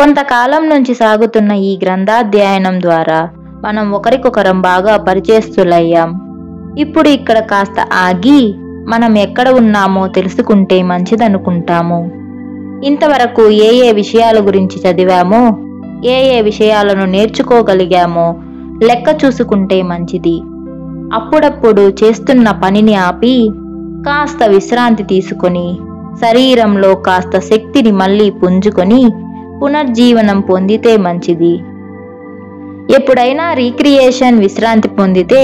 కొంతకాలం నుంచి సాగుతున్న ఈ గ్రంథాధ్యయనం ద్వారా మనం ఒకరికొకరం బాగా పరిచయస్తులయ్యాం. ఇప్పుడు ఇక్కడ కాస్త ఆగి మనం ఎక్కడ ఉన్నామో తెలుసుకుంటే మంచిదనుకుంటాము. ఇంతవరకు ఏ విషయాల గురించి చదివామో, ఏ విషయాలను నేర్చుకోగలిగామో లెక్క చూసుకుంటే మంచిది. అప్పుడప్పుడు చేస్తున్న పనిని ఆపి కాస్త విశ్రాంతి తీసుకొని శరీరంలో కాస్త శక్తిని మళ్ళీ పుంజుకొని పునర్జీవనం పొందితే మంచిది. ఎప్పుడైనా రీక్రియేషన్ విశ్రాంతి పొందితే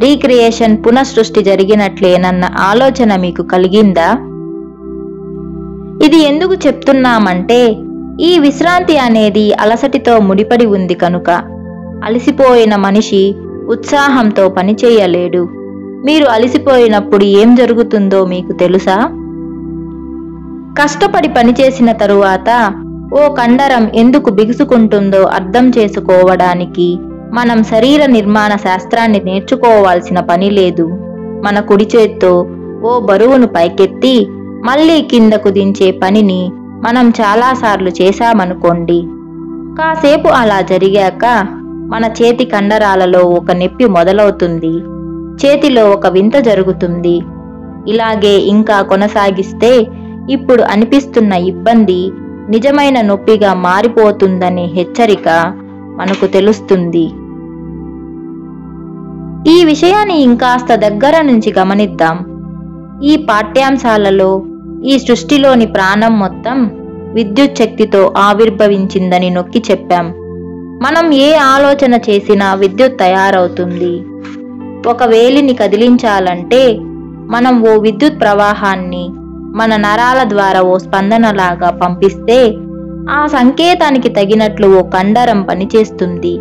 రీక్రియేషన్ పునఃసృష్టి జరిగినట్లేనన్న ఆలోచన మీకు కలిగిందా? ఇది ఎందుకు చెప్తున్నామంటే ఈ విశ్రాంతి అనేది అలసటితో ముడిపడి ఉంది కనుక. అలసిపోయిన మనిషి ఉత్సాహంతో పనిచేయలేడు. మీరు అలసిపోయినప్పుడు ఏం జరుగుతుందో మీకు తెలుసా? కష్టపడి పనిచేసిన తరువాత ఓ కండరం ఎందుకు బిగుసుకుంటుందో అర్థం చేసుకోవడానికి మనం శరీర నిర్మాణ శాస్త్రాన్ని నేర్చుకోవాల్సిన పని లేదు. మన కుడి చేత్తో ఓ బరువును పైకెత్తి మళ్ళీ కిందకు దించే పనిని మనం చాలాసార్లు చేశామనుకోండి. కాసేపు అలా జరిగాక మన చేతి కండరాలలో ఒక నొప్పి మొదలవుతుంది. చేతిలో ఒక వింత జరుగుతుంది. ఇలాగే ఇంకా కొనసాగిస్తే ఇప్పుడు అనిపిస్తున్న ఇబ్బంది నిజమైన నొప్పిగా మారిపోతుందనే హెచ్చరిక మనకు తెలుస్తుంది. ఈ విషయాన్ని ఇంకాస్త దగ్గర నుంచి గమనిద్దాం. ఈ పాఠ్యాంశాలలో ఈ సృష్టిలోని ప్రాణం మొత్తం విద్యుత్ శక్తితో ఆవిర్భవించిందని నొక్కి చెప్పాం. మనం ఏ ఆలోచన చేసినా విద్యుత్ తయారవుతుంది. ఒక వేలిని కదిలించాలంటే మనం ఓ విద్యుత్ ప్రవాహాన్ని మన నరాల ద్వారా ఓ స్పందనలాగా పంపిస్తే ఆ సంకేతానికి తగినట్లు ఓ కండరం పనిచేస్తుంది.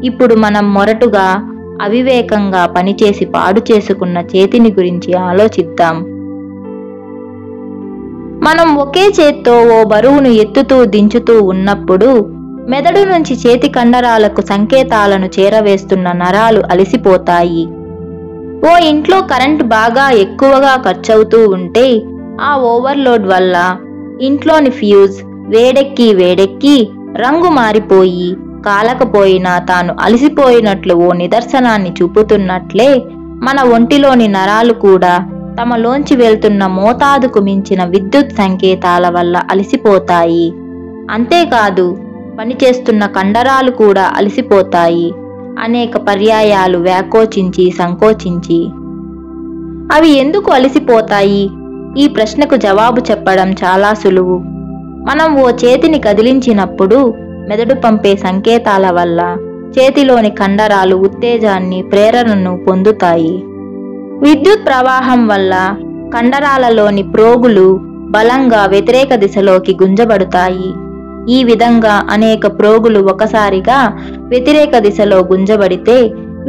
ఇప్పుడు మనం మొరటుగా అవివేకంగా పనిచేసి పాడు చేసుకున్న చేతిని గురించి ఆలోచిద్దాం. మనం ఒకే చేత్తో ఓ బరువును ఎత్తుతూ దించుతూ ఉన్నప్పుడు మెదడు నుంచి చేతి కండరాలకు సంకేతాలను చేరవేస్తున్న నరాలు అలసిపోతాయి. ఓ ఇంట్లో కరెంటు బాగా ఎక్కువగా ఖర్చవుతూ ఉంటే ఆ ఓవర్లోడ్ వల్ల ఇంట్లోని ఫ్యూజ్ వేడెక్కి రంగు మారిపోయి కాలకపోయినా తాను అలసిపోయినట్లు ఓ నిదర్శనాన్ని చూపుతున్నట్లే మన ఒంటిలోని నరాలు కూడా తమలోంచి వెళ్తున్న మోతాదుకు మించిన విద్యుత్ సంకేతాల వల్ల అలసిపోతాయి. అంతేకాదు పనిచేస్తున్న కండరాలు కూడా అలసిపోతాయి. అనేక పర్యాయాలు వ్యాకోచించి సంకోచించి. అవి ఎందుకు అలసిపోతాయి? ఈ ప్రశ్నకు జవాబు చెప్పడం చాలా సులువు. మనం ఓ చేతిని కదిలించినప్పుడు మెదడు పంపే సంకేతాల వల్ల చేతిలోని కండరాలు ఉత్తేజాన్ని ప్రేరణను పొందుతాయి. విద్యుత్ ప్రవాహం వల్ల కండరాలలోని ప్రోగులు బలంగా వ్యతిరేక దిశలోకి గుంజబడతాయి. ఈ విధంగా అనేక ప్రోగులు ఒకసారిగా వ్యతిరేక దిశలో గుంజబడితే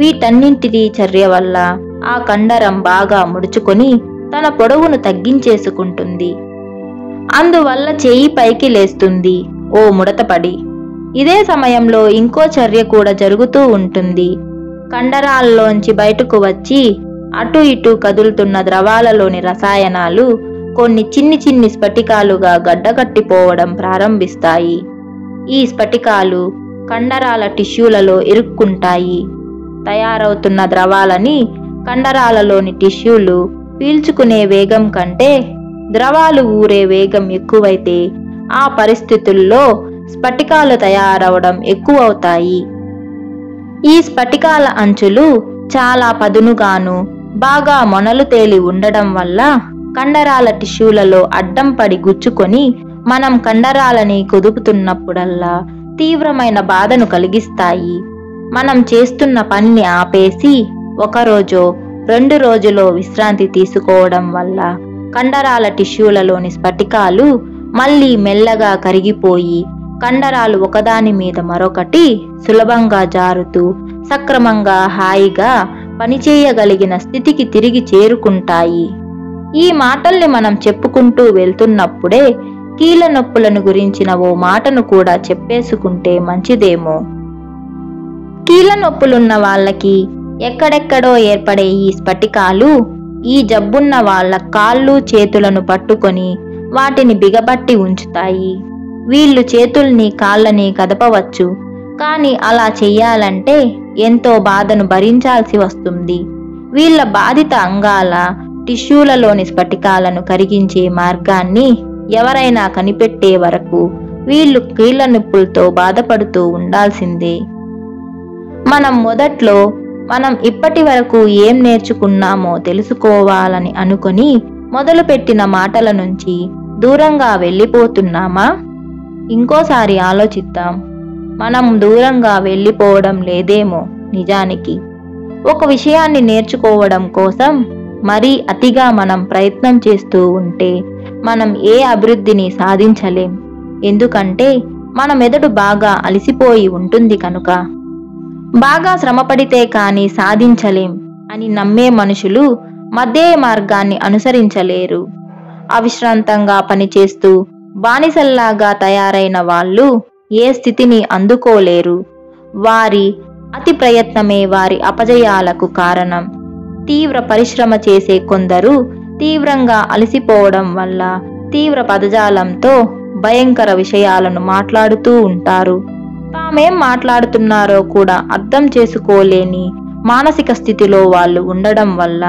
వీటన్నింటి చర్య వల్ల ఆ కండరం బాగా ముడుచుకొని తన పొడవును తగ్గించేసుకుంటుంది. అందువల్ల చెయ్యి పైకి లేస్తుంది ఓ ముడతపడి. ఇదే సమయంలో ఇంకో చర్య కూడా జరుగుతూ ఉంటుంది. కండరాల్లోంచి బయటకు వచ్చి అటు ఇటు కదులుతున్న ద్రవాలలోని రసాయనాలు కొన్ని చిన్ని స్ఫటికాలుగా గడ్డకట్టిపోవడం ప్రారంభిస్తాయి. ఈ స్ఫటికాలు కండరాల టిష్యూలలో ఇరుక్కుంటాయి. తయారవుతున్న ద్రవాలని కండరాలలోని టిష్యూలు పీల్చుకునే వేగం కంటే ద్రవాలు ఊరే వేగం ఎక్కువైతే ఆ పరిస్థితుల్లో స్ఫటికాలు తయారవడం ఎక్కువవుతాయి. ఈ స్ఫటికాల అంచులు చాలా పదునుగాను బాగా మొనలు తేలి ఉండడం వల్ల కండరాల టిష్యూలలో అడ్డం పడి గుచ్చుకొని మనం కండరాలని కుదుపుతున్నప్పుడల్లా తీవ్రమైన బాధను కలిగిస్తాయి. మనం చేస్తున్న పనిని ఆపేసి 1 రోజో 2 రోజులో విశ్రాంతి తీసుకోవడం వల్ల కండరాల టిష్యూలలోని స్ఫటికాలు మళ్ళీ మెల్లగా కరిగిపోయి కండరాలు ఒకదాని మీద మరొకటి సులభంగా జారుతూ సక్రమంగా హాయిగా పనిచేయగలిగిన స్థితికి తిరిగి చేరుకుంటాయి. ఈ మాటల్ని మనం చెప్పుకుంటూ వెళ్తున్నప్పుడే కీళ్ళ నొప్పులను గురించిన ఓ మాటను కూడా చెప్పేసుకుంటే మంచిదేమో. కీళ్ళ నొప్పులున్న వాళ్ళకి ఎక్కడెక్కడో ఏర్పడే ఈ స్ఫటికాలు ఈ జబ్బున్న వాళ్ళ కాళ్ళు చేతులను పట్టుకొని వాటిని బిగబట్టి ఉంచుతాయి. వీళ్ళు చేతుల్ని కాళ్ళని కదపవచ్చు, కానీ అలా చెయ్యాలంటే ఎంతో బాధను భరించాల్సి వస్తుంది. వీళ్ళ బాధిత అంగాల టిష్యూలలోని స్ఫటికాలను కరిగించే మార్గాన్ని ఎవరైనా కనిపెట్టే వరకు వీళ్ళు కీళ్ల నొప్పులతో బాధపడుతూ ఉండాల్సిందే. మనం ఇప్పటి వరకు ఏం నేర్చుకున్నామో తెలుసుకోవాలని అనుకొని మొదలుపెట్టిన మాటల నుంచి దూరంగా వెళ్ళిపోతున్నామా? ఇంకోసారి ఆలోచిద్దాం. మనం దూరంగా వెళ్ళిపోవడం లేదేమో. నిజానికి ఒక విషయాన్ని నేర్చుకోవడం కోసం మరీ అతిగా మనం ప్రయత్నం చేస్తూ ఉంటే మనం ఏ అభివృద్ధిని సాధించలేం. ఎందుకంటే మన మెదడు బాగా అలసిపోయి ఉంటుంది కనుక. బాగా శ్రమపడితే కానీ సాధించలేం అని నమ్మే మనుషులు మధ్య మార్గాన్ని అనుసరించలేరు. అవిశ్రాంతంగా పనిచేస్తూ బానిసల్లాగా తయారైన వాళ్ళు ఏ స్థితిని అందుకోలేరు. వారి అతి ప్రయత్నమే వారి అపజయాలకు కారణం. తీవ్ర పరిశ్రమ చేసే కొందరు తీవ్రంగా అలసిపోవడం వల్ల తీవ్ర పదజాలంతో భయంకర విషయాలను మాట్లాడుతూ ఉంటారు. తామేం మాట్లాడుతున్నారో కూడా అర్థం చేసుకోలేని మానసిక స్థితిలో వాళ్ళు ఉండడం వల్ల.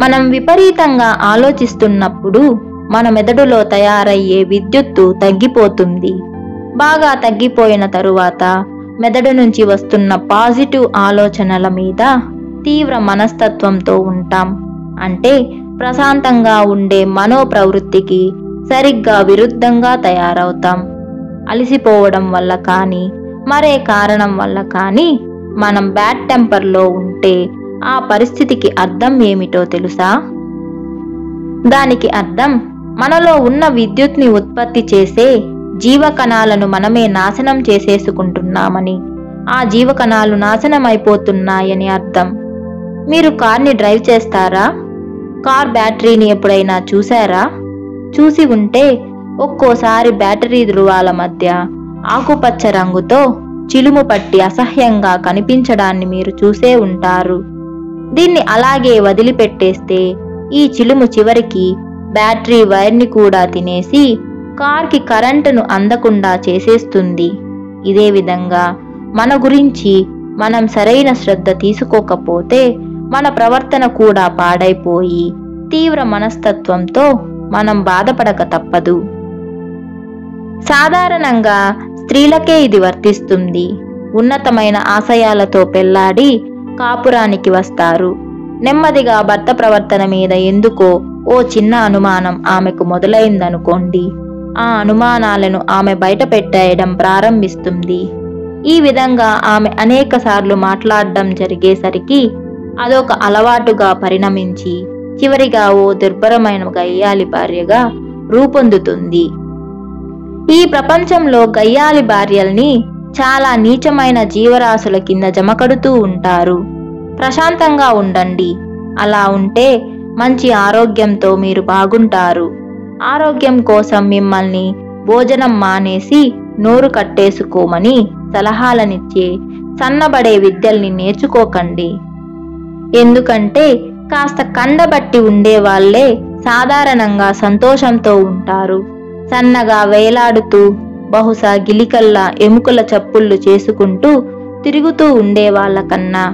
మనం విపరీతంగా ఆలోచిస్తున్నప్పుడు మన మెదడులో తయారయ్యే విద్యుత్తు తగ్గిపోతుంది. బాగా తగ్గిపోయిన తరువాత మెదడు నుంచి వస్తున్న పాజిటివ్ ఆలోచనల మీద తీవ్ర మనస్తత్వంతో ఉంటాం. అంటే ప్రశాంతంగా ఉండే మనోప్రవృత్తికి సరిగ్గా విరుద్ధంగా తయారవుతాం. అలసిపోవడం వల్ల కానీ మరే కారణం వల్ల కానీ మనం బ్యాడ్ టెంపర్లో ఉంటే ఆ పరిస్థితికి అర్థం ఏమిటో తెలుసా? దానికి అర్థం మనలో ఉన్న విద్యుత్ని ఉత్పత్తి చేసే జీవకణాలను మనమే నాశనం చేసేసుకుంటున్నామని. ఆ జీవకణాలు నాశనమైపోతున్నాయని అర్థం. మీరు కార్ని డ్రైవ్ చేస్తారా? కార్ బ్యాటరీని ఎప్పుడైనా చూసారా? చూసి ఉంటే ఒక్కోసారి బ్యాటరీ ధృవాల మధ్య ఆకుపచ్చ రంగుతో చిలుము పట్టి అసహ్యంగా కనిపించడాన్ని మీరు చూసే ఉంటారు. దీన్ని అలాగే వదిలిపెట్టేస్తే ఈ చిలుము చివరికి బ్యాటరీ వైర్ని కూడా తినేసి కార్కి కరెంటును అందకుండా చేసేస్తుంది. ఇదే విధంగా మన గురించి మనం సరైన శ్రద్ధ తీసుకోకపోతే మన ప్రవర్తన కూడా పాడైపోయి తీవ్ర మనస్తత్వంతో మనం బాధపడక తప్పదు. సాధారణంగా స్త్రీలకే ఇది వర్తిస్తుంది. ఉన్నతమైన ఆశయాలతో పెళ్లాడి కాపురానికి వస్తారు. నెమ్మదిగా భర్త ప్రవర్తన మీద ఎందుకో ఓ చిన్న అనుమానం ఆమెకు మొదలైందనుకోండి. ఆ అనుమానాలను ఆమె బయట పెట్టేయడం ప్రారంభిస్తుంది. ఈ విధంగా ఆమె అనేకసార్లు మాట్లాడడం జరిగేసరికి అదొక అలవాటుగా పరిణమించి చివరిగా ఓ దుర్భరమైన గయ్యాలి భార్యగా రూపొందుతుంది. ఈ ప్రపంచంలో గయ్యాలి భార్యల్ని చాలా నీచమైన జీవరాశుల కింద జమకడుతూ ఉంటారు. ప్రశాంతంగా ఉండండి. అలా ఉంటే మంచి ఆరోగ్యంతో మీరు బాగుంటారు. ఆరోగ్యం కోసం మిమ్మల్ని భోజనం మానేసి నోరు కట్టేసుకోమని సలహాలనిచ్చే సన్నబడే విద్యల్ని నేర్చుకోకండి. ఎందుకంటే కాస్త కండబట్టి ఉండేవాళ్లే సాధారణంగా సంతోషంతో ఉంటారు. సన్నగా వేలాడుతూ బహుశా గిలికల్లా ఎముకల చప్పుళ్ళు చేసుకుంటూ తిరుగుతూ ఉండేవాళ్లకన్నా.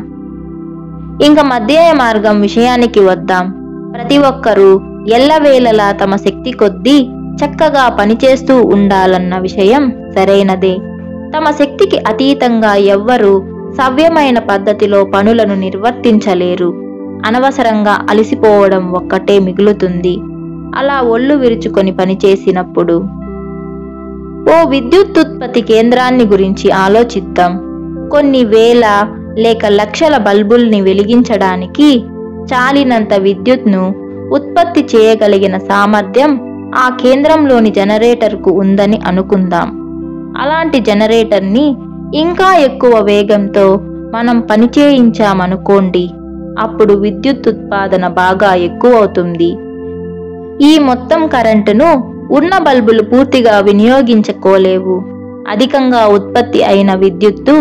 ఇంక మధ్య మార్గం విషయానికి వద్దాం. ప్రతి ఒక్కరూ ఎల్లవేళలా తమ శక్తి కొద్దీ చక్కగా పనిచేస్తూ ఉండాలన్న విషయం సరైనదే. తమ శక్తికి అతీతంగా ఎవ్వరూ సవ్యమైన పద్ధతిలో పనులను నిర్వర్తించలేరు. అనవసరంగా అలసిపోవడం ఒక్కటే మిగులుతుంది. అలా ఒళ్ళు విరుచుకొని పనిచేసినప్పుడు. ఓ విద్యుత్తుత్పత్తి కేంద్రాన్ని గురించి ఆలోచిద్దాం. కొన్ని వేల లేక లక్షల బల్బుల్ని వెలిగించడానికి చాలినంత విద్యుత్ను ఉత్పత్తి చేయగలిగిన సామర్థ్యం ఆ కేంద్రంలోని జనరేటర్కు ఉందని అనుకుందాం. అలాంటి జనరేటర్ని ఇంకా ఎక్కువ వేగంతో మనం పనిచేయించామనుకోండి, అప్పుడు విద్యుత్ ఉత్పాదన బాగా ఎక్కువ అవుతుంది. ఈ మొత్తం కరెంటును ఉన్న బల్బులు పూర్తిగా వినియోగించుకోలేవు. అధికంగా ఉత్పత్తి అయిన విద్యుత్తు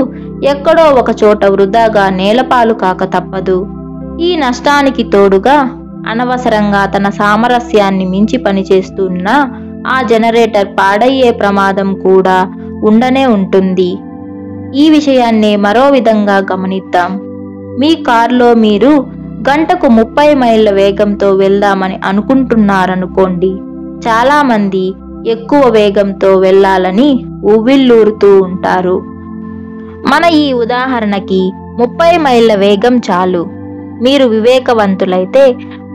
ఎక్కడో ఒక చోట వృధాగా నేలపాలు కాక తప్పదు. ఈ నష్టానికి తోడుగా అనవసరంగా తన సామరస్యాన్ని మించి పనిచేస్తున్న ఆ జనరేటర్ పాడయ్యే ప్రమాదం కూడా ఉండనే ఉంటుంది. ఈ విషయాన్నే మరో విధంగా గమనిద్దాం. మీ కారులో మీరు గంటకు 30 మైళ్ళ వేగంతో వెళ్దామని అనుకుంటున్నారనుకోండి. చాలామంది ఎక్కువ వేగంతో వెళ్ళాలని ఉవ్విళ్ళూరుతూ ఉంటారు. మన ఈ ఉదాహరణకి 30 మైళ్ళ వేగం చాలు. మీరు వివేకవంతులైతే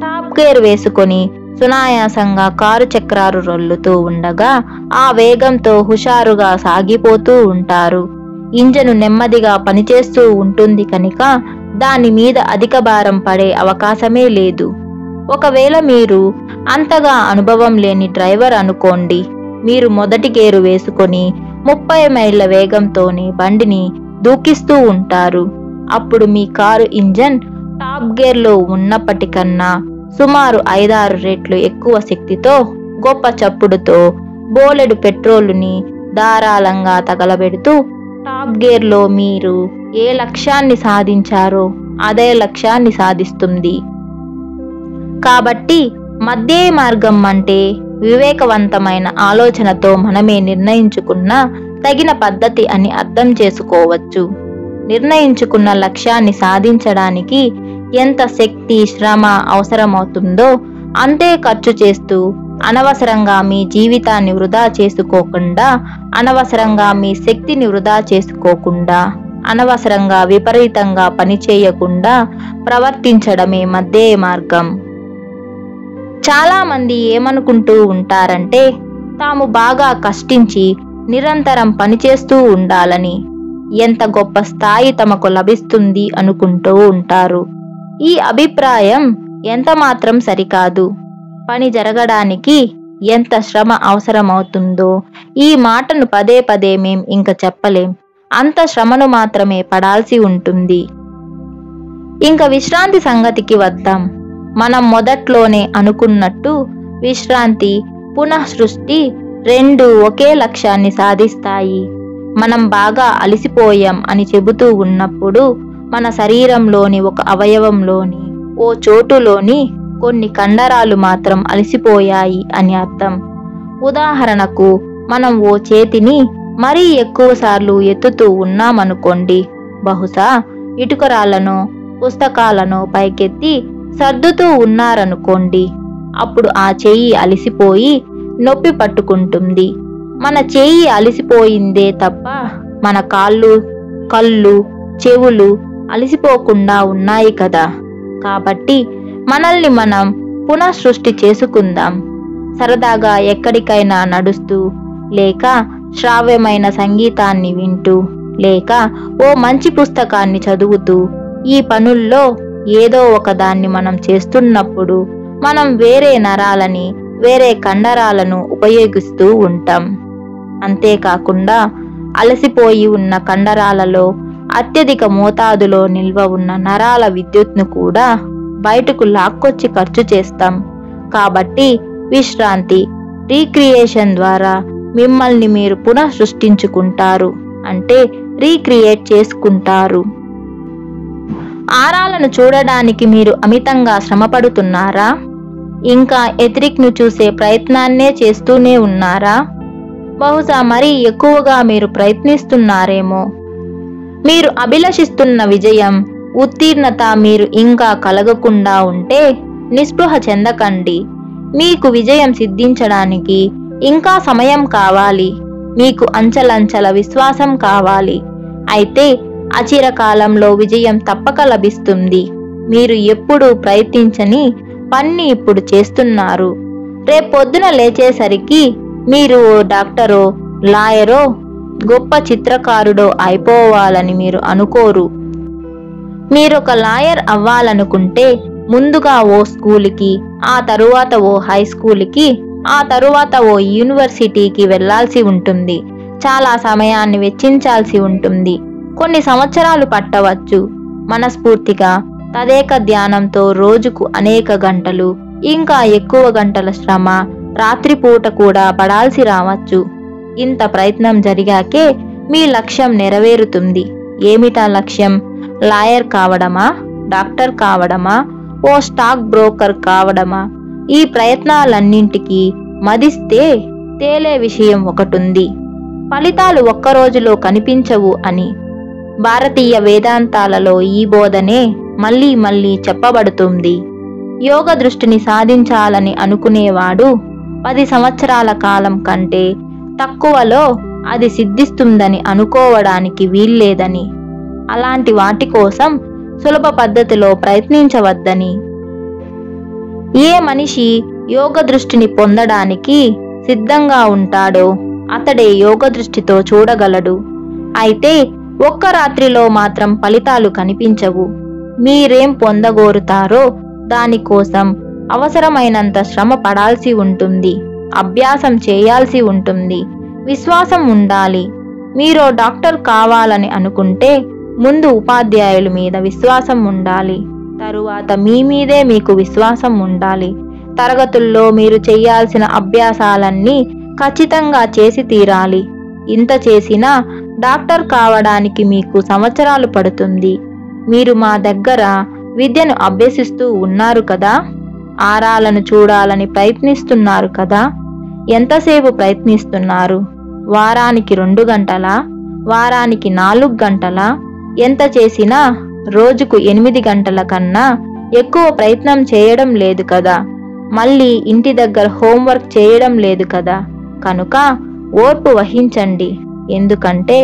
టాప్ గేర్ వేసుకొని సునాయాసంగా కారు చక్రాలు రొల్లుతూ ఉండగా ఆ వేగంతో హుషారుగా సాగిపోతూ ఉంటారు. ఇంజను నెమ్మదిగా పనిచేస్తూ ఉంటుంది కనుక దాని మీద అధిక భారం పడే అవకాశమే లేదు. ఒకవేళ మీరు అంతగా అనుభవం లేని డ్రైవర్ అనుకోండి. మీరు మొదటి గేరు వేసుకొని 30 మైళ్ళ వేగంతోనే బండిని దూకిస్తూ ఉంటారు. అప్పుడు మీ కారు ఇంజన్ టాప్ గేర్లో ఉన్నప్పటికన్నా సుమారు 5-6 రెట్లు ఎక్కువ శక్తితో, గొప్ప చప్పుడుతో బోలెడు పెట్రోలుని ధారాళంగా తగలబెడుతూ టాప్ గేర్లో మీరు ఏ లక్ష్యాన్ని సాధించారో అదే లక్ష్యాన్ని సాధిస్తుంది. కాబట్టి మధ్య మార్గం అంటే వివేకవంతమైన ఆలోచనతో మనమే నిర్ణయించుకున్న తగిన పద్ధతి అని అర్థం చేసుకోవచ్చు. నిర్ణయించుకున్న లక్ష్యాన్ని సాధించడానికి ఎంత శక్తి, శ్రమ అవసరమవుతుందో అంతే ఖర్చు చేస్తూ అనవసరంగా మీ జీవితాన్ని వృధా చేసుకోకుండా, అనవసరంగా మీ శక్తిని వృధా చేసుకోకుండా, అనవసరంగా విపరీతంగా పనిచేయకుండా ప్రవర్తించడమే మధ్య మార్గం. చాలామంది ఏమనుకుంటూ ఉంటారంటే తాము బాగా కష్టించి నిరంతరం పనిచేస్తూ ఉండాలని, ఎంత గొప్ప స్థాయి తమకు లభిస్తుంది అనుకుంటూ ఉంటారు. ఈ అభిప్రాయం ఎంత మాత్రం సరికాదు. పని జరగడానికి ఎంత శ్రమ అవసరమవుతుందో ఈ మాటను పదే పదే మేం ఇంక చెప్పలేం. అంత శ్రమను మాత్రమే పడాల్సి ఉంటుంది. ఇంక విశ్రాంతి సంగతికి వద్దాం. మనం మొదట్లోనే అనుకున్నట్టు విశ్రాంతి, పునఃసృష్టి రెండు ఒకే లక్ష్యాన్ని సాధిస్తాయి. మనం బాగా అలసిపోయాం అని చెబుతూ ఉన్నప్పుడు మన శరీరంలోని ఒక అవయవంలోని ఓ చోటులోని కొన్ని కండరాలు మాత్రం అలసిపోయాయి అని అర్థం. ఉదాహరణకు మనం ఓ చేతిని మరీ ఎక్కువ సార్లు ఎత్తుతూ ఉన్నామనుకోండి. బహుశా ఇటుకరాలను, పుస్తకాలను పైకెత్తి సర్దుతూ ఉన్నారనుకోండి. అప్పుడు ఆ చెయ్యి అలసిపోయి నొప్పి పట్టుకుంటుంది. మన చెయ్యి అలసిపోయిందే తప్ప మన కాళ్ళు, కళ్ళు, చెవులు అలసిపోకుండా ఉన్నాయి కదా. కాబట్టి మనల్ని మనం పునఃసృష్టి చేసుకుందాం. సరదాగా ఎక్కడికైనా నడుస్తూ, లేక శ్రావ్యమైన సంగీతాన్ని వింటూ, లేక ఓ మంచి పుస్తకాన్ని చదువుతూ, ఈ పనుల్లో ఏదో ఒకదాన్ని మనం చేస్తున్నప్పుడు మనం వేరే నరాలని, వేరే కండరాలను ఉపయోగిస్తూ ఉంటాం. అంతేకాకుండా అలసిపోయి ఉన్న కండరాలలో అత్యధిక మోతాదులో నిల్వ ఉన్న నరాల విద్యుత్ను కూడా బయటకు లాక్కొచ్చి ఖర్చు చేస్తాం. కాబట్టి విశ్రాంతి, రీక్రియేషన్ ద్వారా మిమ్మల్ని మీరు పునః సృష్టించుకుంటారు, అంటే రీక్రియేట్ చేసుకుంటారు. ఆరాలను చూడడానికి మీరు అమితంగా శ్రమపడుతున్నారా? ఇంకా ఎథరిక్ను చూసే ప్రయత్నాన్నే చేస్తూనే ఉన్నారా? బహుశా మరీ ఎక్కువగా మీరు ప్రయత్నిస్తున్నారేమో. మీరు అభిలషిస్తున్న విజయం, ఉత్తీర్ణత మీరు ఇంకా కలగకుండా ఉంటే నిస్పృహ చెందకండి. మీకు విజయం సిద్ధించడానికి ఇంకా సమయం కావాలి. మీకు అంచలంచల విశ్వాసం కావాలి. అయితే అచిరకాలంలో విజయం తప్పక లభిస్తుంది. మీరు ఎప్పుడూ ప్రయత్నించని పని ఇప్పుడు చేస్తున్నారు. రేపొద్దున లేచేసరికి మీరు ఓ డాక్టరో, లాయరో, గొప్ప చిత్రకారుడో అయిపోవాలని మీరు అనుకోరు. మీరొక లాయర్ అవ్వాలనుకుంటే ముందుగా ఓ స్కూలుకి, ఆ తరువాత ఓ హై స్కూలుకి, ఆ తరువాత ఓ యూనివర్సిటీకి వెళ్లాల్సి ఉంటుంది. చాలా సమయాన్ని వెచ్చించాల్సి ఉంటుంది. కొన్ని సంవత్సరాలు పట్టవచ్చు. మనస్ఫూర్తిగా తదేక ధ్యానంతో రోజుకు అనేక గంటలు, ఇంకా ఎక్కువ గంటల శ్రమ, రాత్రిపూట కూడా పడాల్సి రావచ్చు. ఇంత ప్రయత్నం జరిగాకే మీ లక్ష్యం నెరవేరుతుంది. ఏమిటా లక్ష్యం? లాయర్ కావడమా? డాక్టర్ కావడమా? ఓ స్టాక్ బ్రోకర్ కావడమా? ఈ ప్రయత్నాలన్నింటికీ మదిస్తే తేలే విషయం ఒకటుంది. ఫలితాలు ఒక్క రోజులో కనిపించవు అని. భారతీయ వేదాంతాలలో ఈ బోధనే మళ్ళీ మళ్ళీ చెప్పబడుతుంది. యోగ దృష్టిని సాధించాలని అనుకునేవాడు 10 సంవత్సరాల కాలం కంటే తక్కువలో అది సిద్ధిస్తుందని అనుకోవడానికి వీల్లేదని, అలాంటి వాటి కోసం సులభ పద్ధతిలో ప్రయత్నించవద్దని. ఏ మనిషి యోగ దృష్టిని పొందడానికి సిద్ధంగా ఉంటాడో అతడే యోగ దృష్టితో చూడగలడు. అయితే ఒక్క రాత్రిలో మాత్రం ఫలితాలు కనిపించవు. మీరేం పొందగోరుతారో దానికోసం అవసరమైనంత శ్రమ పడాల్సి ఉంటుంది, అభ్యాసం చేయాల్సి ఉంటుంది, విశ్వాసం ఉండాలి. మీరు డాక్టర్ కావాలని అనుకుంటే ముందు ఉపాధ్యాయుల మీద విశ్వాసం ఉండాలి, తరువాత మీ మీదే మీకు విశ్వాసం ఉండాలి. తరగతుల్లో మీరు చేయాల్సిన అభ్యాసాలన్నీ ఖచ్చితంగా చేసి తీరాలి. ఇంత చేసినా డాక్టర్ కావడానికి మీకు సంవత్సరాలు పడుతుంది. మీరు మా దగ్గర విద్యను అభ్యసిస్తూ ఉన్నారు కదా, ఆరాలను చూడాలని ప్రయత్నిస్తున్నారు కదా. ఎంతసేపు ప్రయత్నిస్తున్నారు? వారానికి 2 గంటలా? వారానికి 4 గంటలా? ఎంత చేసినా రోజుకు 8 గంటల కన్నా ఎక్కువ ప్రయత్నం చేయడం లేదు కదా. మళ్ళీ ఇంటి దగ్గర హోంవర్క్ చేయడం లేదు కదా. కనుక ఓర్పు వహించండి. ఎందుకంటే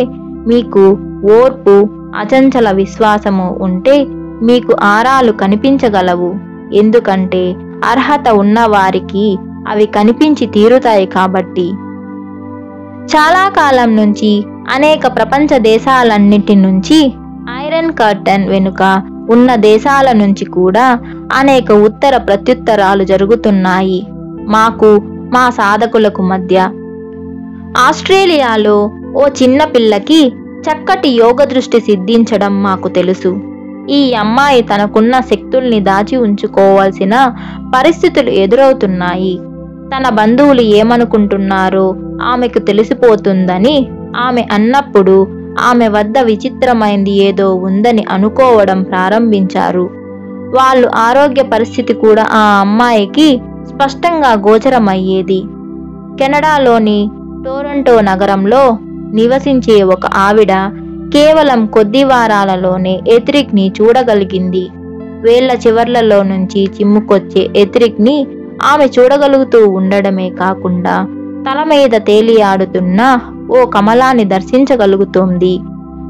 మీకు ఓర్పు, అచంచల విశ్వాసము ఉంటే మీకు ఆరాలు కనిపించగలవు. ఎందుకంటే అర్హత ఉన్నవారికి అవి కనిపించి తీరుతాయి కాబట్టి. చాలా కాలం నుంచి అనేక ప్రపంచ దేశాలన్నిటి నుంచి, ఐరన్ కర్టన్ వెనుక ఉన్న దేశాల నుంచి కూడా అనేక ఉత్తర ప్రత్యుత్తరాలు జరుగుతున్నాయి మాకు, మా సాధకులకు మధ్య. ఆస్ట్రేలియాలో ఓ చిన్న పిల్లకి చక్కటి యోగ దృష్టి సిద్ధించడం మాకు తెలుసు. ఈ అమ్మాయి తనకున్న శక్తుల్ని దాచి ఉంచుకోవాల్సిన పరిస్థితులు ఎదురవుతున్నాయి. తన బంధువులు ఏమనుకుంటున్నారో ఆమెకు తెలిసిపోతుందని ఆమె అన్నప్పుడు ఆమె వద్ద విచిత్రమైంది ఏదో ఉందని అనుకోవడం ప్రారంభించారు. వాళ్ళు ఆరోగ్య పరిస్థితి కూడా ఆ అమ్మాయికి స్పష్టంగా గోచరమయ్యేది. కెనడాలోని టొరంటో నగరంలో నివసించే ఒక ఆవిడ కేవలం కొద్ది వారాలలోనే ఎథరిక్ ని చూడగలిగింది. వేళ్ల చివర్లలో నుంచి చిమ్ముకొచ్చే ఎథరిక్ ని ఆమె చూడగలుగుతూ ఉండడమే కాకుండా తల మీద తేలియాడుతున్న ఓ కమలాన్ని దర్శించగలుగుతోంది.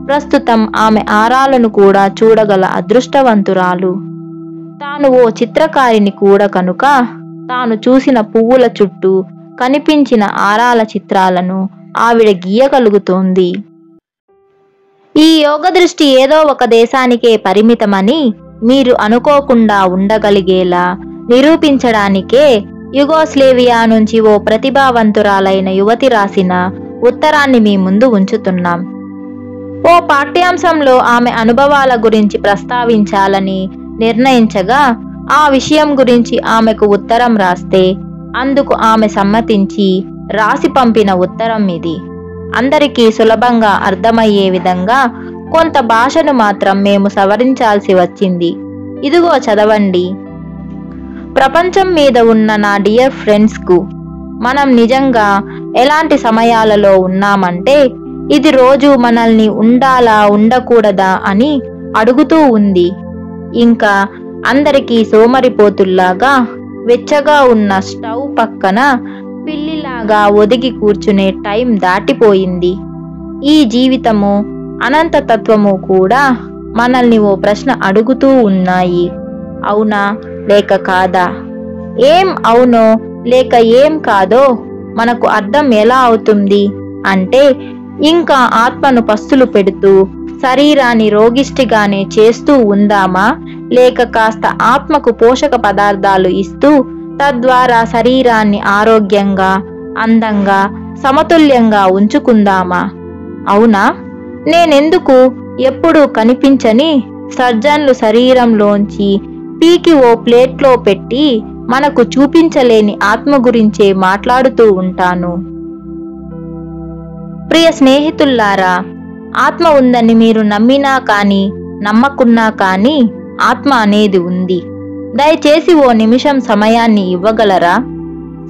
ప్రస్తుతం ఆమె ఆరాలను కూడా చూడగల అదృష్టవంతురాలు. తాను ఓ చిత్రకారిని కూడా కనుక తాను చూసిన పువ్వుల చుట్టూ కనిపించిన ఆరాల చిత్రాలను ఆవిడ గీయగలుగుతోంది. ఈ యోగ దృష్టి ఏదో ఒక దేశానికే పరిమితమని మీరు అనుకోకుండా ఉండగలిగేలా నిరూపించడానికే యుగోస్లేవియా నుంచి ఓ ప్రతిభావంతురాలైన యువతి రాసిన ఉత్తరాన్ని మీ ముందు ఉంచుతున్నాం. ఓ పాఠ్యాంశంలో ఆమె అనుభవాల గురించి ప్రస్తావించాలని నిర్ణయించగా ఆ విషయం గురించి ఆమెకు ఉత్తరం రాస్తే అందుకు ఆమె సమ్మతించి రాసి పంపిన ఉత్తరం ఇది. అందరికీ సులభంగా అర్థమయ్యే విధంగా కొంత భాషను మాత్రం మేము సవరించాల్సి వచ్చింది. ఇదిగో చదవండి. ప్రపంచం మీద ఉన్న నా డియర్ ఫ్రెండ్స్కు, మనం నిజంగా ఎలాంటి సమయాలలో ఉన్నామంటే ఇది రోజు మనల్ని ఉండాలా ఉండకూడదా అని అడుగుతూ ఉంది. ఇంకా అందరికీ సోమరిపోతుల్లాగా వెచ్చగా ఉన్న స్టవ్ పక్కన పిల్లిలాగా ఒదిగి కూర్చునే టైం దాటిపోయింది. ఈ జీవితము, అనంతతత్వము కూడా మనల్ని ఓ ప్రశ్న అడుగుతూ ఉన్నాయి. అవునా లేక కాదా? ఏం అవునో లేక ఏం కాదో మనకు అర్థం ఎలా అవుతుంది అంటే ఇంకా ఆత్మను పస్తులు పెడుతూ శరీరాన్ని రోగిష్టిగానే చేస్తూ ఉందామా, లేక కాస్త ఆత్మకు పోషక పదార్థాలు ఇస్తూ తద్వారా శరీరాన్ని ఆరోగ్యంగా, అందంగా, సమతుల్యంగా ఉంచుకుందామా? అవునా? నేనెందుకు ఎప్పుడూ కనిపించని సర్జన్లు శరీరంలోంచి పీకి ఓ ప్లేట్లో పెట్టి మనకు చూపించలేని ఆత్మ గురించే మాట్లాడుతూ ఉంటాను. ప్రియ స్నేహితుల్లారా, ఆత్మ ఉందని మీరు నమ్మినా కానీ నమ్మకున్నా కానీ ఆత్మ అనేది ఉంది. దయచేసి ఓ నిమిషం సమయాన్ని ఇవ్వగలరా?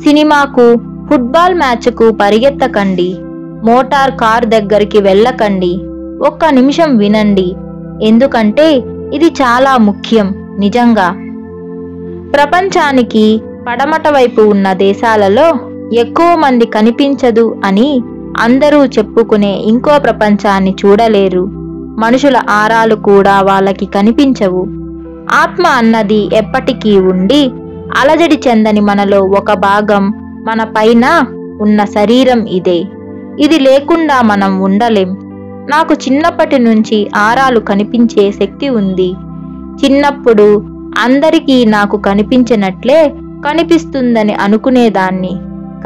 సినిమాకు, ఫుట్బాల్ మ్యాచ్కు పరిగెత్తకండి, మోటార్ కార్ దగ్గరికి వెళ్ళకండి, ఒక్క నిమిషం వినండి, ఎందుకంటే ఇది చాలా ముఖ్యం. నిజంగా ప్రపంచానికి పడమట వైపు ఉన్న దేశాలలో ఎక్కువ మంది కనిపించదు అని అందరూ చెప్పుకునే ఇంకో ప్రపంచాన్ని చూడలేరు. మనుషుల ఆరాలు కూడా వాళ్ళకి కనిపించవు. ఆత్మ అన్నది ఎప్పటికీ ఉండి అలజడి చెందని మనలో ఒక భాగం మన పైన ఉన్న శరీరం ఇదే. ఇది లేకుండా మనం ఉండలేం. నాకు చిన్నప్పటి నుంచి ఆరాలు కనిపించే శక్తి ఉంది. చిన్నప్పుడు అందరికీ నాకు కనిపించినట్లే కనిపిస్తుందని అనుకునేదాన్ని.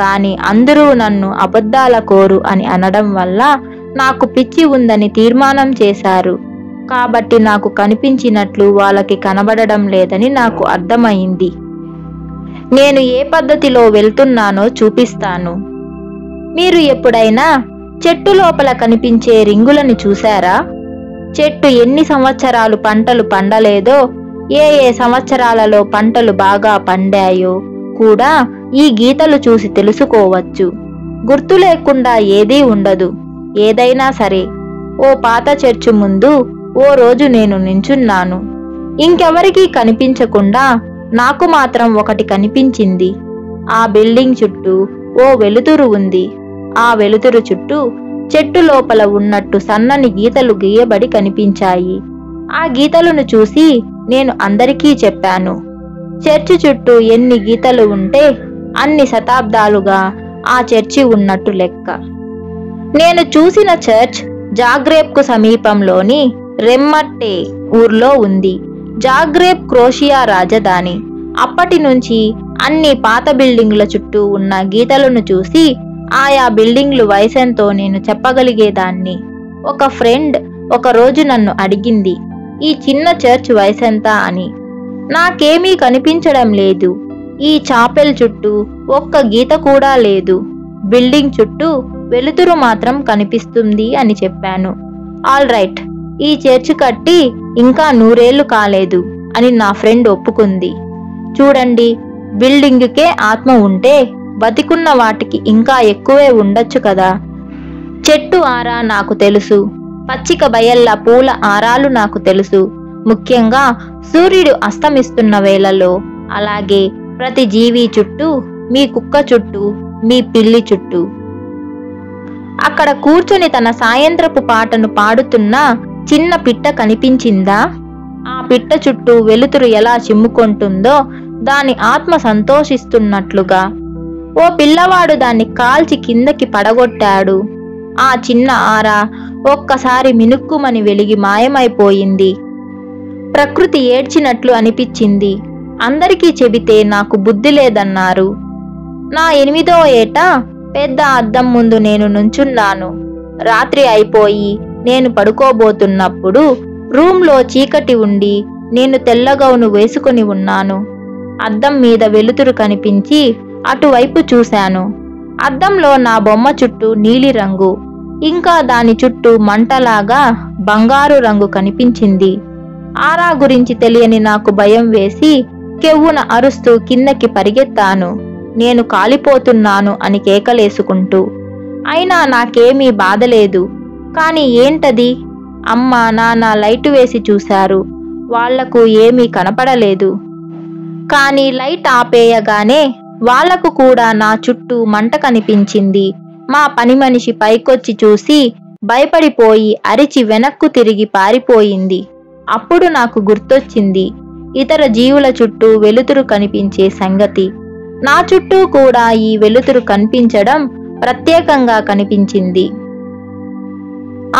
కానీ అందరూ నన్ను అబద్ధాల కోరు అని అనడం వల్ల నాకు పిచ్చి ఉందని తీర్మానం చేశారు. కాబట్టి నాకు కనిపించినట్లు వాళ్ళకి కనబడడం లేదని నాకు అర్థమైంది. నేను ఏ పద్ధతిలో వెళ్తున్నానో చూపిస్తాను. మీరు ఎప్పుడైనా చెట్టు లోపల కనిపించే రింగులను చూశారా? చెట్టు ఎన్ని సంవత్సరాలు పంటలు పండలేదో, ఏ సంవత్సరాలలో పంటలు బాగా పండాయో కూడా ఈ గీతలు చూసి తెలుసుకోవచ్చు. గుర్తు లేకుండా ఏదీ ఉండదు. ఏదైనా సరే. ఓ పాత చర్చు ముందు ఓ రోజు నేను నించున్నాను. ఇంకెవరికీ కనిపించకుండా నాకు మాత్రం ఒకటి కనిపించింది. ఆ బిల్డింగ్ చుట్టూ ఓ వెలుతురు ఉంది. ఆ వెలుతురు చుట్టూ చెట్టు లోపల ఉన్నట్టు సన్నని గీతలు గీయబడి కనిపించాయి. ఆ గీతలను చూసి నేను అందరికీ చెప్పాను, చర్చి చుట్టూ ఎన్ని గీతలు ఉంటే అన్ని శతాబ్దాలుగా ఆ చర్చి ఉన్నట్టు లెక్క. నేను చూసిన చర్చ్ జాగ్రేబ్కు సమీపంలోని రెమ్మట్టే ఊర్లో ఉంది. జాగ్రేబ్ క్రోషియా రాజధాని. అప్పటి నుంచి అన్ని పాత బిల్డింగుల చుట్టూ ఉన్న గీతలను చూసి ఆయా బిల్డింగ్లు వయసెంతో నేను చెప్పగలిగేదాన్ని. ఒక ఫ్రెండ్ ఒకరోజు నన్ను అడిగింది, ఈ చిన్న చర్చ్ వయసెంత అని. నాకేమీ కనిపించడం లేదు. ఈ చాపెల్ చుట్టూ ఒక్క గీత కూడా లేదు. బిల్డింగ్ చుట్టూ వెలుతురు మాత్రం కనిపిస్తుంది అని చెప్పాను. ఆల్ రైట్, ఈ చర్చ్ కట్టి ఇంకా 100 ఏళ్లు కాలేదు అని నా ఫ్రెండ్ ఒప్పుకుంది. చూడండి, బిల్డింగుకే ఆత్మ ఉంటే బతికున్న వాటికి ఇంకా ఎక్కువే ఉండొచ్చు కదా. చెట్టు ఆరా నాకు తెలుసు. పచ్చిక బయళ్ళ పూల ఆరాలు నాకు తెలుసు. ముఖ్యంగా సూర్యుడు అస్తమిస్తున్న వేళలో. అలాగే ప్రతి జీవి చుట్టూ, మీ కుక్క చుట్టూ, మీ పిల్లి చుట్టూ. అక్కడ కూర్చొని తన సాయంత్రపు పాటను పాడుతున్న చిన్న పిట్ట కనిపించిందా? ఆ పిట్ట చుట్టూ వెలుతురు ఎలా చిమ్ముకుంటుందో దాని ఆత్మ సంతోషిస్తున్నట్లుగా. ఓ పిల్లవాడు దాన్ని కాల్చి కిందకి పడగొట్టాడు. ఆ చిన్న ఆరా ఒక్కసారి మినుక్కుమని వెలిగి మాయమైపోయింది. ప్రకృతి ఏడ్చినట్లు అనిపించింది. అందరికీ చెబితే నాకు బుద్ధి లేదన్నారు. నా 8వ ఏట పెద్ద అద్దం ముందు నేను నుంచున్నాను. రాత్రి అయిపోయి నేను పడుకోబోతున్నప్పుడు రూమ్లో చీకటి ఉండి నేను తెల్లగౌను వేసుకుని ఉన్నాను. అద్దం మీద వెలుతురు కనిపించి అటువైపు చూశాను. అద్దంలో నా బొమ్మ చుట్టూ నీలిరంగు, ఇంకా దాని చుట్టూ మంటలాగా బంగారు రంగు కనిపించింది. ఆరా గురించి తెలియని నాకు భయం వేసి కెవ్వున అరుస్తూ కిందకి పరిగెత్తాను. నేను కాలిపోతున్నాను అని కేకలేసుకుంటూ. అయినా నాకేమీ బాధలేదు. కాని ఏంటది? అమ్మ నాన్న లైటు వేసి చూశారు. వాళ్లకు ఏమీ కనపడలేదు. కానీ లైట్ ఆపేయగానే వాళ్లకు కూడా నా చుట్టూ మంట కనిపించింది. మా పని మనిషి పైకొచ్చి చూసి భయపడిపోయి అరిచి వెనక్కు తిరిగి పారిపోయింది. అప్పుడు నాకు గుర్తొచ్చింది ఇతర జీవుల చుట్టూ వెలుతురు కనిపించే సంగతి. నా చుట్టూ కూడా ఈ వెలుతురు కనిపించడం ప్రత్యేకంగా కనిపించింది.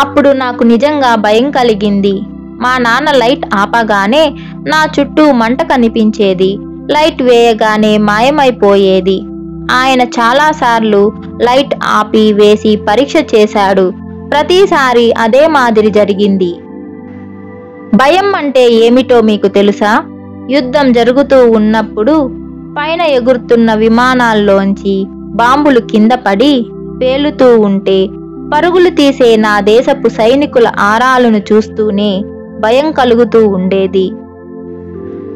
అప్పుడు నాకు నిజంగా భయం కలిగింది. మా నాన్న లైట్ ఆపగానే నా చుట్టూ మంట కనిపించేది. లైట్ వేయగానే మాయమైపోయేది. ఆయన చాలాసార్లు లైట్ ఆపి వేసి పరీక్ష చేశాడు. ప్రతిసారి అదే మాదిరి జరిగింది. భయం అంటే ఏమిటో మీకు తెలుసా? యుద్ధం జరుగుతూ ఉన్నప్పుడు పైన ఎగురుతున్న విమానాల్లోంచి బాంబులు కింద పడి పేలుతూ ఉంటే పరుగులు తీసే నా దేశపు సైనికుల ఆరాలను చూస్తూనే భయం కలుగుతూ ఉండేది.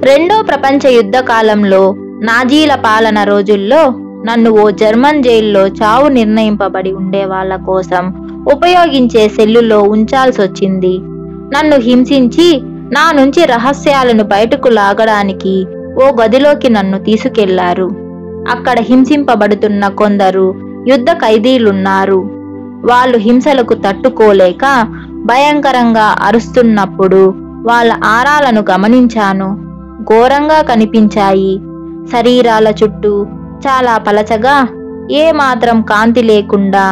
2వ ప్రపంచ యుద్ధ కాలంలో నాజీల పాలన రోజుల్లో నన్ను ఓ జర్మన్ జైల్లో చావు నిర్ణయింపబడి ఉండే వాళ్ళ కోసం ఉపయోగించే సెల్లులో ఉంచాల్సొచ్చింది. నన్ను హింసించి నా నుంచి రహస్యాలను బయటకు లాగడానికి ఓ గదిలోకి నన్ను తీసుకెళ్లారు. అక్కడ హింసింపబడుతున్న కొందరు యుద్ధ ఖైదీలున్నారు. వాళ్ళు హింసలకు తట్టుకోలేక భయంకరంగా అరుస్తున్నప్పుడు వాళ్ళ ఆరాలను గమనించాను. ఘోరంగా కనిపించాయి. శరీరాల చుట్టూ చాలా పలచగా, ఏమాత్రం కాంతి లేకుండా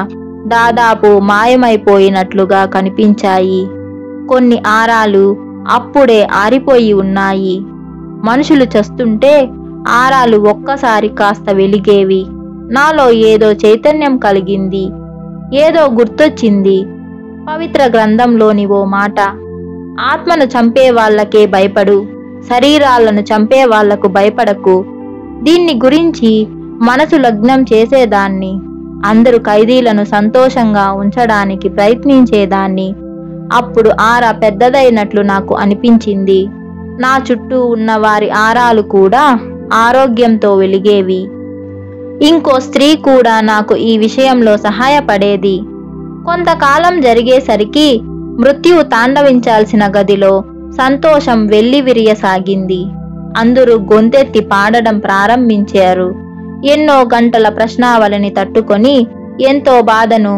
దాదాపు మాయమైపోయినట్లుగా కనిపించాయి. కొన్ని ఆరాలు అప్పుడే ఆరిపోయి ఉన్నాయి. మనుషులు చస్తుంటే ఆరాలు ఒక్కసారి కాస్త వెలిగేవి. నాలో ఏదో చైతన్యం కలిగింది. ఏదో గుర్తొచ్చింది. పవిత్ర గ్రంథంలోని ఓ మాట, ఆత్మను చంపే వాళ్ళకే భయపడు, శరీరాలను చంపే వాళ్లకు భయపడకు. దీన్ని గురించి మనసు లగ్నం చేసేదాన్ని. అందరు ఖైదీలను సంతోషంగా ఉంచడానికి ప్రయత్నించేదాన్ని. అప్పుడు ఆరా పెద్దదైనట్లు నాకు అనిపించింది. నా చుట్టూ ఉన్న వారి ఆరాలు కూడా ఆరోగ్యంతో వెలిగేవి. ఇంకో స్త్రీ కూడా నాకు ఈ విషయంలో సహాయపడేది. కొంతకాలం జరిగేసరికి మృత్యువు తాండవించాల్సిన గదిలో సంతోషం వెల్లివిరియసాగింది. అందరూ గొంతెత్తి పాడడం ప్రారంభించారు. ఎన్నో గంటల ప్రశ్నావళిని తట్టుకొని ఎంతో బాధను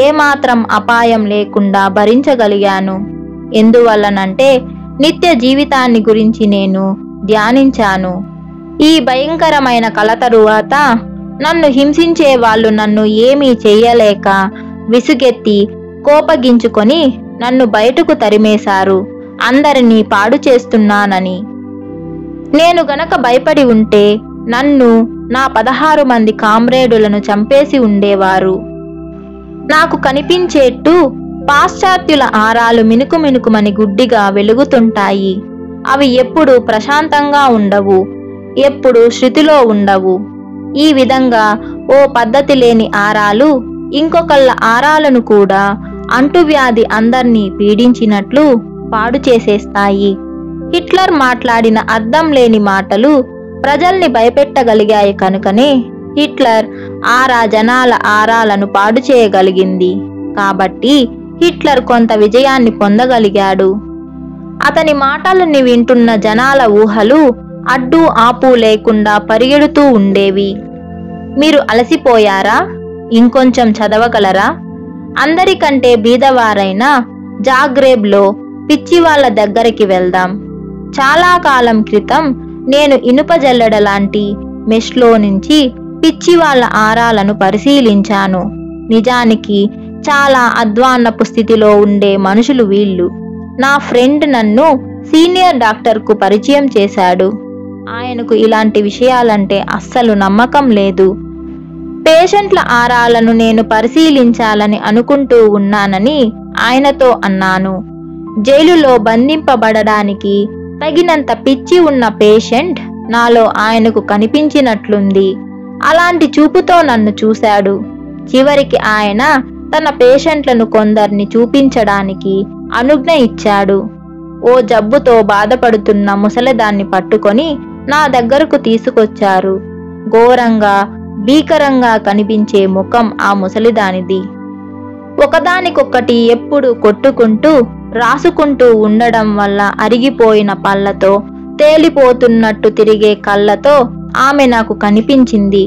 ఏమాత్రం అపాయం లేకుండా భరించగలిగాను. ఎందువల్లనంటే నిత్య జీవితాన్ని గురించి నేను ధ్యానించాను. ఈ భయంకరమైన కల తరువాత నన్ను హింసించే వాళ్ళు నన్ను ఏమీ చెయ్యలేక విసుగెత్తి కోపగించుకొని నన్ను బయటకు తరిమేశారు, అందరినీ పాడు చేస్తున్నానని. నేను గనక భయపడి ఉంటే నన్ను, నా 16 మంది కామ్రేడులను చంపేసి ఉండేవారు. నాకు కనిపించేట్టు పాశ్చాత్యుల ఆరాలు మినుకు మినుకుమని గుడ్డిగా వెలుగుతుంటాయి. అవి ఎప్పుడూ ప్రశాంతంగా ఉండవు, ఎప్పుడూ శృతిలో ఉండవు. ఈ విధంగా ఓ పద్ధతి లేని ఆరాలు ఇంకొకళ్ళ ఆరాలను కూడా అంటువ్యాధి అందర్నీ పీడించినట్లు పాడు చేసేస్తాయి. హిట్లర్ మాట్లాడిన అర్థం లేని మాటలు ప్రజల్ని భయపెట్టగలిగాయి కనుకనే హిట్లర్ ఆరా జనాల ఆరాలను పాడు చేయగలిగింది. కాబట్టి హిట్లర్ కొంత విజయాన్ని పొందగలిగాడు. అతని మాటలని వింటున్న జనాల ఊహలు అడ్డు ఆపు లేకుండా పరిగెడుతూ ఉండేవి. మీరు అలసిపోయారా? ఇంకొంచెం చదవగలరా? అందరికంటే బీదవారైన జాగ్రేబ్లో పిచ్చి వాళ్ళ దగ్గరికి వెళ్దాం. చాలా కాలం క్రితం నేను ఇనుప జల్లెడ లాంటి మెష్లో నుంచి పిచ్చి వాళ్ళ ఆరాలను పరిశీలించాను. నిజానికి చాలా అధ్వాన్నపు స్థితిలో ఉండే మనుషులు వీళ్ళు. నా ఫ్రెండ్ నన్ను సీనియర్ డాక్టర్కు పరిచయం చేశాడు. ఆయనకు ఇలాంటి విషయాలంటే అస్సలు నమ్మకం లేదు. పేషెంట్ల ఆరాలను నేను పరిశీలించాలని అనుకుంటూ ఉన్నానని ఆయనతో అన్నాను. జైలులో బంధింపబడడానికి తగినంత పిచ్చి ఉన్న పేషెంట్ నాలో ఆయనకు కనిపించినట్లుంది. అలాంటి చూపుతో నన్ను చూశాడు. చివరికి ఆయన తన పేషెంట్లను కొందరిని చూపించడానికి అనుజ్ఞ ఇచ్చాడు. ఓ జబ్బుతో బాధపడుతున్న ముసలిదాన్ని పట్టుకొని నా దగ్గరకు తీసుకొచ్చారు. ఘోరంగా భీకరంగా కనిపించే ముఖం ఆ ముసలిదానిది. ఒకదానికొక్కటి ఎప్పుడు కొట్టుకుంటూ రాసుకుంటూ ఉండడం వల్ల అరిగిపోయిన పళ్ళతో, తేలిపోతున్నట్టు తిరిగే కళ్ళతో ఆమె నాకు కనిపించింది.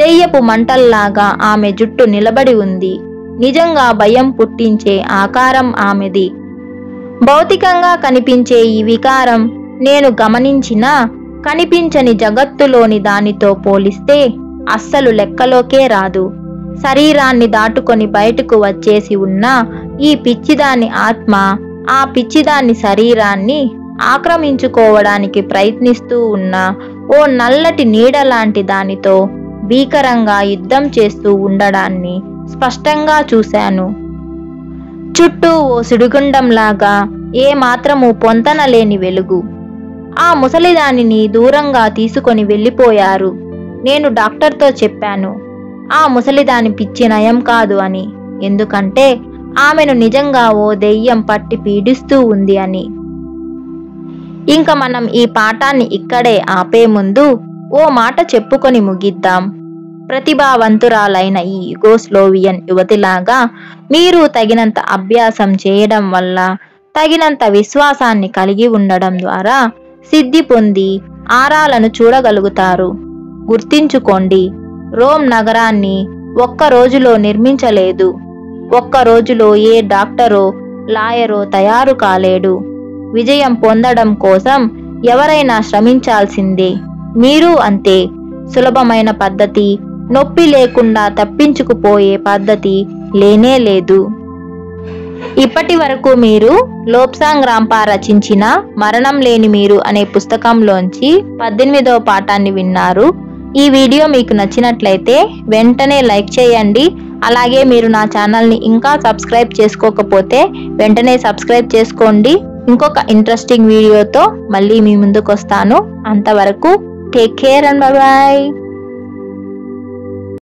దెయ్యపు మంటల్లాగా ఆమె జుట్టు నిలబడి ఉంది. నిజంగా భయం పుట్టించే ఆకారం ఆమెది. భౌతికంగా కనిపించే ఈ వికారం నేను గమనించిన కనిపించని జగత్తులోని దానితో పోలిస్తే అస్సలు లెక్కలోకే రాదు. శరీరాన్ని దాటుకొని బయటకు వచ్చేసి ఉన్న ఈ పిచ్చిదాని ఆత్మ ఆ పిచ్చిదాని శరీరాన్ని ఆక్రమించుకోవడానికి ప్రయత్నిస్తూ ఉన్న ఓ నల్లటి నీడలాంటి దానితో భీకరంగా యుద్ధం చేస్తూ ఉండడాన్ని స్పష్టంగా చూశాను. చుట్టూ ఓ సుడిగుండంలాగా ఏమాత్రము పొంతనలేని వెలుగు. ఆ ముసలిదానిని దూరంగా తీసుకొని వెళ్ళిపోయారు. నేను డాక్టర్తో చెప్పాను, ఆ ముసలిదాని పిచ్చి నయం కాదు అని. ఎందుకంటే ఆమెను నిజంగా ఓ దెయ్యం పట్టి పీడిస్తూ ఉంది అని. ఇంక మనం ఈ పాఠాన్ని ఇక్కడే ఆపే ముందు ఓ మాట చెప్పుకొని ముగిద్దాం. ప్రతిభావంతురాలైన ఈ యుగోస్లోవియన్ యువతిలాగా మీరు తగినంత అభ్యాసం చేయడం వల్ల, తగినంత విశ్వాసాన్ని కలిగి ఉండడం ద్వారా సిద్ధి పొంది ఆరాలను చూడగలుగుతారు. గుర్తించుకోండి, రోమ్ నగరాన్ని ఒక్క రోజులో నిర్మించలేదు. ఒక్క రోజులో ఏ డాక్టరో లాయరో తయారు కాలేడు. విజయం పొందడం కోసం ఎవరైనా శ్రమించాల్సిందే. మీరు అంతే. సులభమైన పద్ధతి, నొప్పి లేకుండా తప్పించుకుపోయే పద్ధతి లేనే లేదు. ఇప్పటి వరకు మీరు లోబ్సాంగ్ రాంపా రచించిన మరణం లేని మీరు అనే పుస్తకంలోంచి 18వ పాఠాన్ని విన్నారు. ఈ వీడియో మీకు నచ్చినట్లయితే వెంటనే లైక్ చేయండి. అలాగే మీరు నా ఛానల్ని ఇంకా సబ్స్క్రైబ్ చేసుకోకపోతే వెంటనే సబ్స్క్రైబ్ చేసుకోండి. ఇంకొక ఇంట్రెస్టింగ్ వీడియోతో మళ్ళీ మీ ముందుకు వస్తాను. అంతవరకు టేక్ కేర్ అండ్ బాయ్.